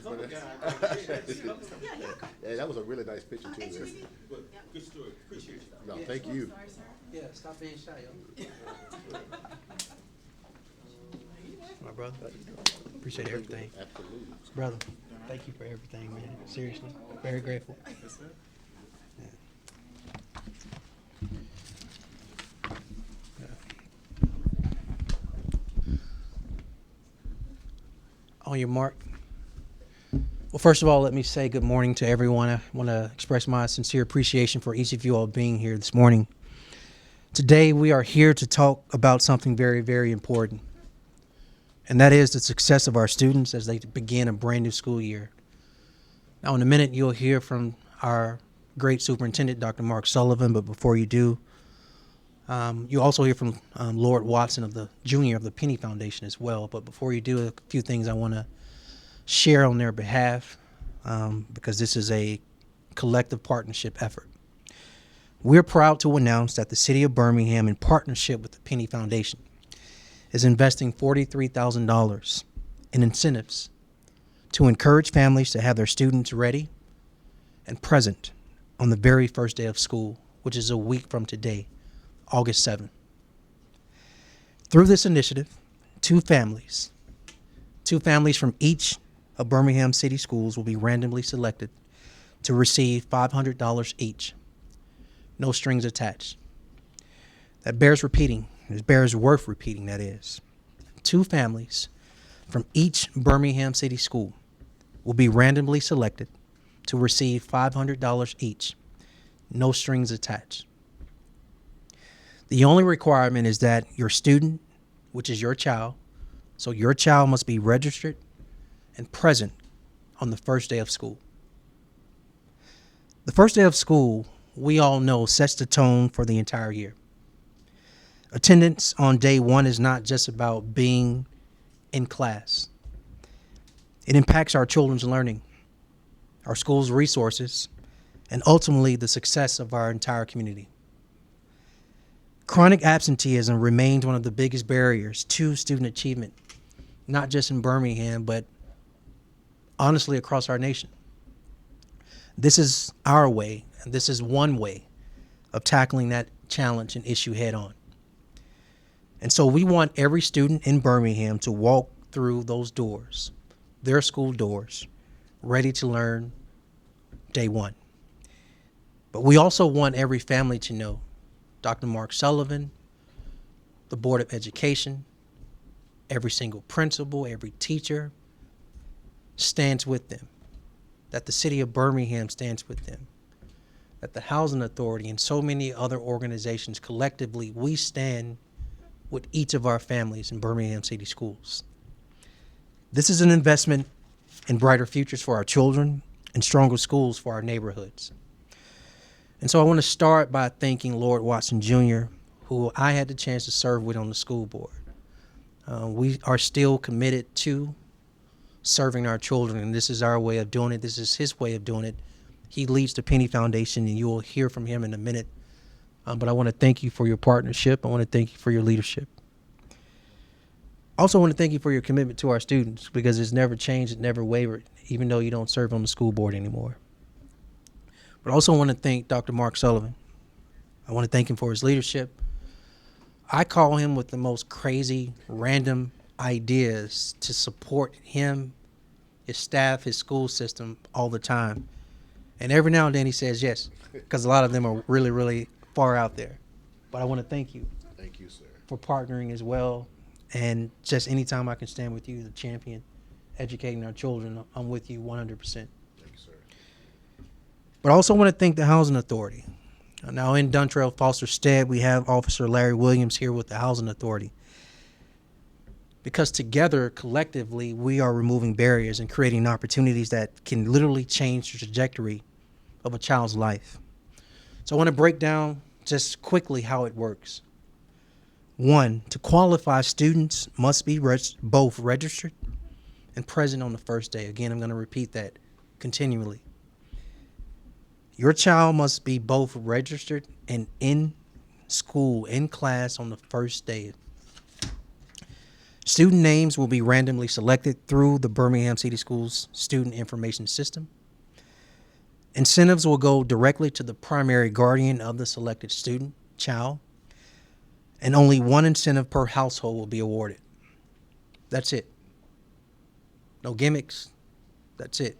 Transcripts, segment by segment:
for that. Yeah, that was a really nice picture too. There. Good story. Appreciate you. No, thank you. Yeah, stop being shy, yo. My brother, appreciate everything. Absolutely. Brother, thank you for everything, man. Seriously, very grateful. On your mark. Well, first of all, let me say good morning to everyone. I want to express my sincere appreciation for each of you all being here this morning. Today, we are here to talk about something very, very important, and that is the success of our students as they begin a brand new school year. Now, in a minute, you'll hear from our great superintendent, Dr. Mark Sullivan, but before you do, you'll also hear from Lord Watson of the Junior of the Penny Foundation as well. But before you do, a few things I want to share on their behalf, because this is a collective partnership effort. We're proud to announce that the City of Birmingham, in partnership with the Penny Foundation, is investing $43,000 in incentives to encourage families to have their students ready and present on the very first day of school, which is a week from today, August 7th. Through this initiative, two families from each of Birmingham City Schools will be randomly selected to receive $500 each, no strings attached. That bears repeating. It bears worth repeating, that is. Two families from each Birmingham City School will be randomly selected to receive $500 each, no strings attached. The only requirement is that your student, which is your child, so your child must be registered and present on the first day of school. The first day of school, we all know, sets the tone for the entire year. Attendance on day one is not just about being in class. It impacts our children's learning, our school's resources, and ultimately the success of our entire community. Chronic absenteeism remains one of the biggest barriers to student achievement, not just in Birmingham, but honestly across our nation. This is our way, and this is one way of tackling that challenge and issue head on. And so we want every student in Birmingham to walk through those doors, their school doors, ready to learn day one. But we also want every family to know Dr. Mark Sullivan, the Board of Education, every single principal, every teacher stands with them, that the City of Birmingham stands with them, that the Housing Authority and so many other organizations collectively, we stand with each of our families in Birmingham City Schools. This is an investment in brighter futures for our children and stronger schools for our neighborhoods. And so I want to start by thanking Lord Watson Jr., who I had the chance to serve with on the school board. We are still committed to serving our children, and this is our way of doing it. This is his way of doing it. He leads the Penny Foundation, and you will hear from him in a minute. But I want to thank you for your partnership. I want to thank you for your leadership. Also want to thank you for your commitment to our students, because it's never changed, it never wavered, even though you don't serve on the school board anymore. But I also want to thank Dr. Mark Sullivan. I want to thank him for his leadership. I call him with the most crazy, random ideas to support him, his staff, his school system all the time. And every now and then he says yes, because a lot of them are really, really far out there. But I want to thank you. Thank you, sir. For partnering as well. And just anytime I can stand with you, the champion, educating our children, I'm with you 100%. Thank you, sir. But I also want to thank the Housing Authority. Now in Duntrail Foster Stead, we have Officer Larry Williams here with the Housing Authority. Because together, collectively, we are removing barriers and creating opportunities that can literally change the trajectory of a child's life. So I want to break down just quickly how it works. One, to qualify, students must be both registered and present on the first day. Again, I'm going to repeat that continually. Your child must be both registered and in school, in class on the first day. Student names will be randomly selected through the Birmingham City Schools Student Information System. Incentives will go directly to the primary guardian of the selected student, child, and only one incentive per household will be awarded. That's it. No gimmicks. That's it.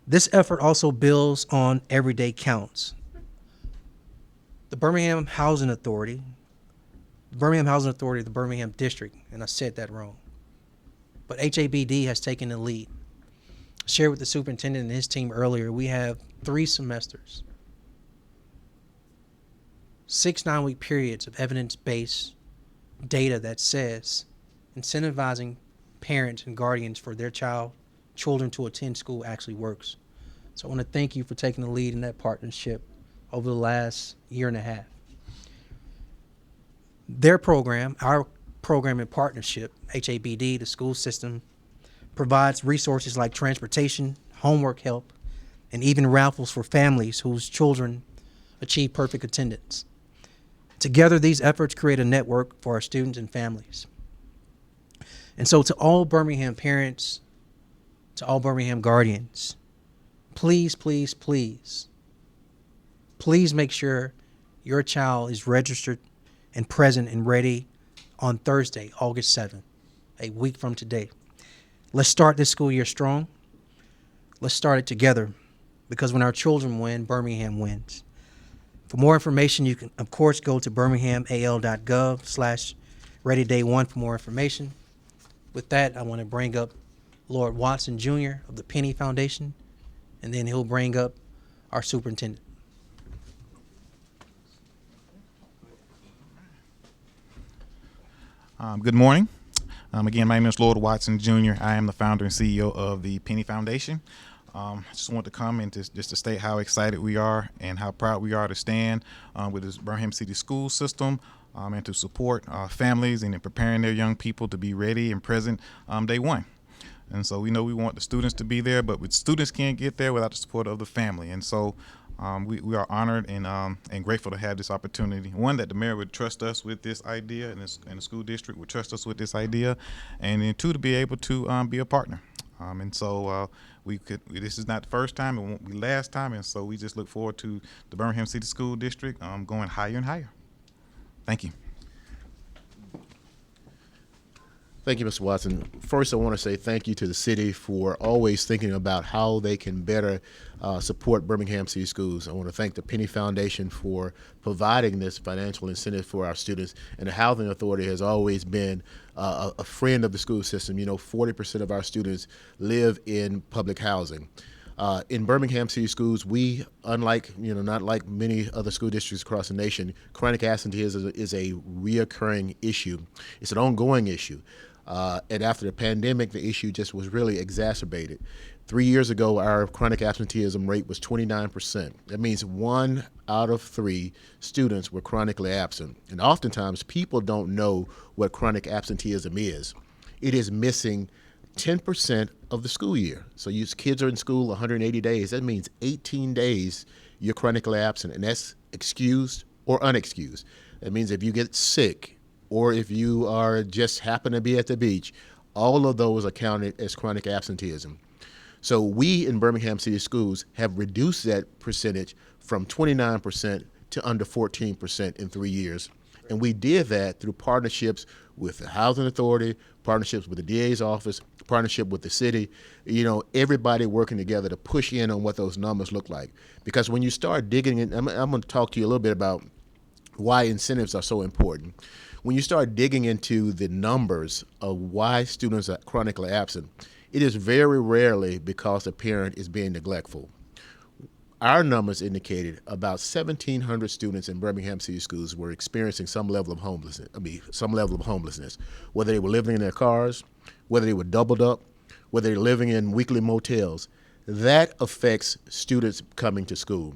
This effort also builds on everyday counts. The Birmingham Housing Authority, the Birmingham District, and I said that wrong, but HABD has taken the lead. I shared with the superintendent and his team earlier, we have 3 semesters, 6 9-week periods of evidence-based data that says incentivizing parents and guardians for their children to attend school actually works. So I want to thank you for taking the lead in that partnership over the last year and a half. Their program, our program in partnership, HABD, the school system, provides resources like transportation, homework help, and even raffles for families whose children achieve perfect attendance. Together, these efforts create a network for our students and families. And so to all Birmingham parents, to all Birmingham guardians, please, please, please, please make sure your child is registered and present and ready on Thursday, August 7th, a week from today. Let's start this school year strong. Let's start it together, because when our children win, Birmingham wins. For more information, you can, of course, go to birminghamal.gov/readyday1 for more information. With that, I want to bring up Lord Watson Jr. of the Penny Foundation, and then he'll bring up our superintendent. Good morning. Again, my name is Lord Watson Jr. I am the founder and CEO of the Penny Foundation. I just want to come and just to state how excited we are and how proud we are to stand with this Birmingham City school system and to support families and in preparing their young people to be ready and present day one. And so we know we want the students to be there, but students can't get there without the support of the family. And so we are honored and grateful to have this opportunity. One, that the mayor would trust us with this idea, and the school district would trust us with this idea, and then 2, to be able to be a partner. And so this is not the first time, it won't be last time, and so we just look forward to the Birmingham City School District going higher and higher. Thank you. Thank you, Mr. Watson. First, I want to say thank you to the city for always thinking about how they can better support Birmingham City Schools. I want to thank the Penny Foundation for providing this financial incentive for our students. And the Housing Authority has always been a friend of the school system. You know, 40% of our students live in public housing. In Birmingham City Schools, we, unlike, not like many other school districts across the nation, chronic absenteeism is a reoccurring issue. It's an ongoing issue. And after the pandemic, the issue just was really exacerbated. 3 years ago, our chronic absenteeism rate was 29%. That means 1 out of 3 students were chronically absent. And oftentimes, people don't know what chronic absenteeism is. It is missing 10% of the school year. So you kids are in school 180 days. That means 18 days you're chronically absent, and that's excused or unexcused. That means if you get sick, or if you are just happen to be at the beach, all of those are counted as chronic absenteeism. So we in Birmingham City Schools have reduced that percentage from 29% to under 14% in 3 years. And we did that through partnerships with the Housing Authority, partnerships with the DA's office, partnership with the city, everybody working together to push in on what those numbers look like. Because when you start digging in, I'm going to talk to you a little bit about why incentives are so important. When you start digging into the numbers of why students are chronically absent, it is very rarely because a parent is being neglectful. Our numbers indicated about 1,700 students in Birmingham City Schools were experiencing some level of homelessness, whether they were living in their cars, whether they were doubled up, whether they were living in weekly motels. That affects students coming to school.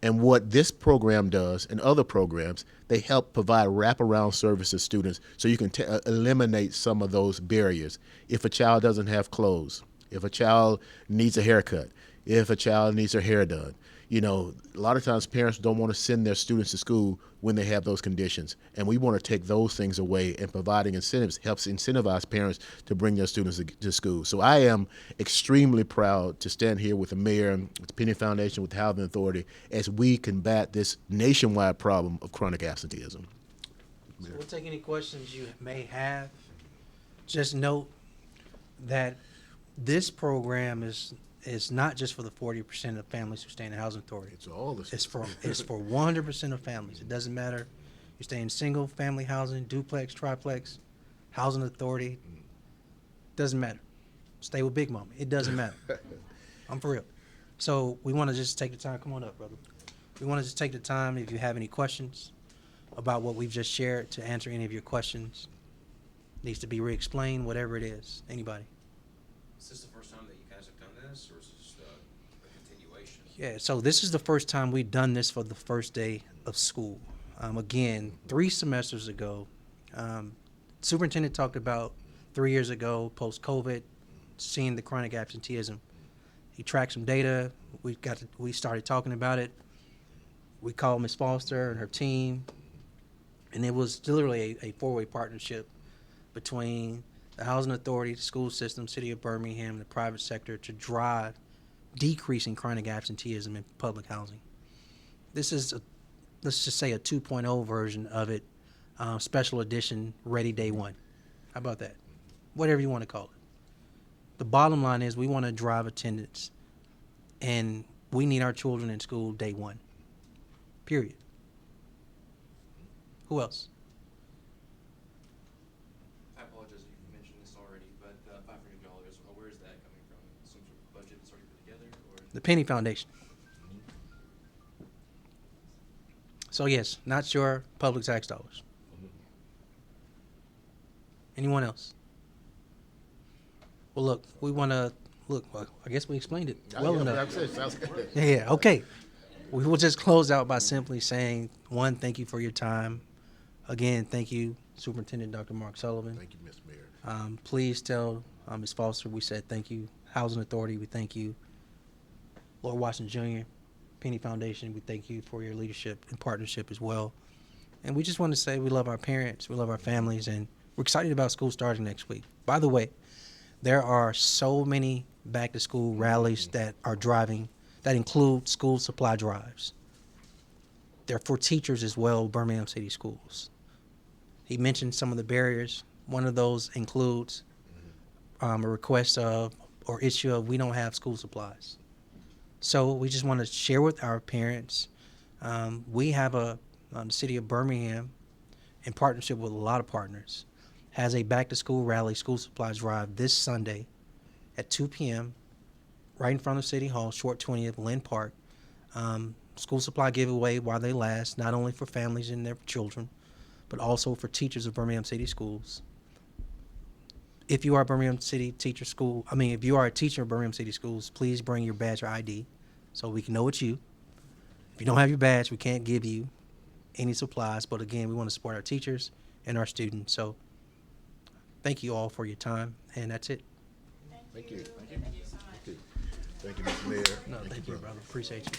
And what this program does and other programs, they help provide wraparound services to students so you can eliminate some of those barriers. If a child doesn't have clothes, if a child needs a haircut, if a child needs their hair done, You know, a lot of times parents don't want to send their students to school when they have those conditions. And we want to take those things away, and providing incentives helps incentivize parents to bring their students to school. So I am extremely proud to stand here with the mayor, with the Penny Foundation, with the Housing Authority, as we combat this nationwide problem of chronic absenteeism. So we'll take any questions you may have. Just note that this program is not just for the 40% of families who stay in the housing authority. It's all this. It's for 100% of families. It doesn't matter you stay in single family housing, duplex, triplex, housing authority. Doesn't matter. Stay with Big Mama. It doesn't matter. I'm for real. So we want to just take the time. Come on up, brother. We want to just take the time, if you have any questions about what we've just shared, to answer any of your questions. Needs to be re-explained, whatever it is. Anybody? Is this the first time that you guys have done this, or is this a continuation? Yeah, so this is the first time we've done this for the first day of school. Again, 3 semesters ago, superintendent talked about 3 years ago, post-COVID, seeing the chronic absenteeism. He tracked some data. We started talking about it. We called Ms. Foster and her team, and it was literally a 4-way partnership between the housing authority, the school system, city of Birmingham, and the private sector to drive decreasing chronic absenteeism in public housing. This is, let's just say, a 2.0 version of it, special edition, ready day one. How about that? Whatever you want to call it. The bottom line is we want to drive attendance, and we need our children in school day one. Period. Who else? I apologize if you mentioned this already, but $500, where is that coming from? Some sort of budget that's already put together, or? The Penny Foundation. So yes, not your public tax dollars. Anyone else? Well, look, we want to look. Well, I guess we explained it well enough. Sounds good. Yeah. Okay. We will just close out by simply saying, one, thank you for your time. Again, thank you, Superintendent Dr. Mark Sullivan. Thank you, Mr. Mayor. Please tell Ms. Foster we said thank you. Housing Authority, we thank you. Lord Washington Jr., Penny Foundation, we thank you for your leadership and partnership as well. And we just want to say we love our parents, we love our families, and we're excited about school starting next week. By the way, there are so many back-to-school rallies that are driving that include school supply drives. They're for teachers as well, Birmingham City Schools. He mentioned some of the barriers. One of those includes a request of or issue of we don't have school supplies. So we just want to share with our parents. We have the city of Birmingham, in partnership with a lot of partners, has a back-to-school rally, school supplies drive this Sunday at 2 p.m. right in front of City Hall, Short 20th, Lynn Park. School supply giveaway while they last, not only for families and their children, but also for teachers of Birmingham City Schools. If you are a Birmingham City teacher school, if you are a teacher of Birmingham City Schools, please bring your badge or ID so we can know it's you. If you don't have your badge, we can't give you any supplies. But again, we want to support our teachers and our students. So thank you all for your time, and that's it. Thank you. Thank you. Thank you, Mr. Mayor. No, thank you, brother. Appreciate you.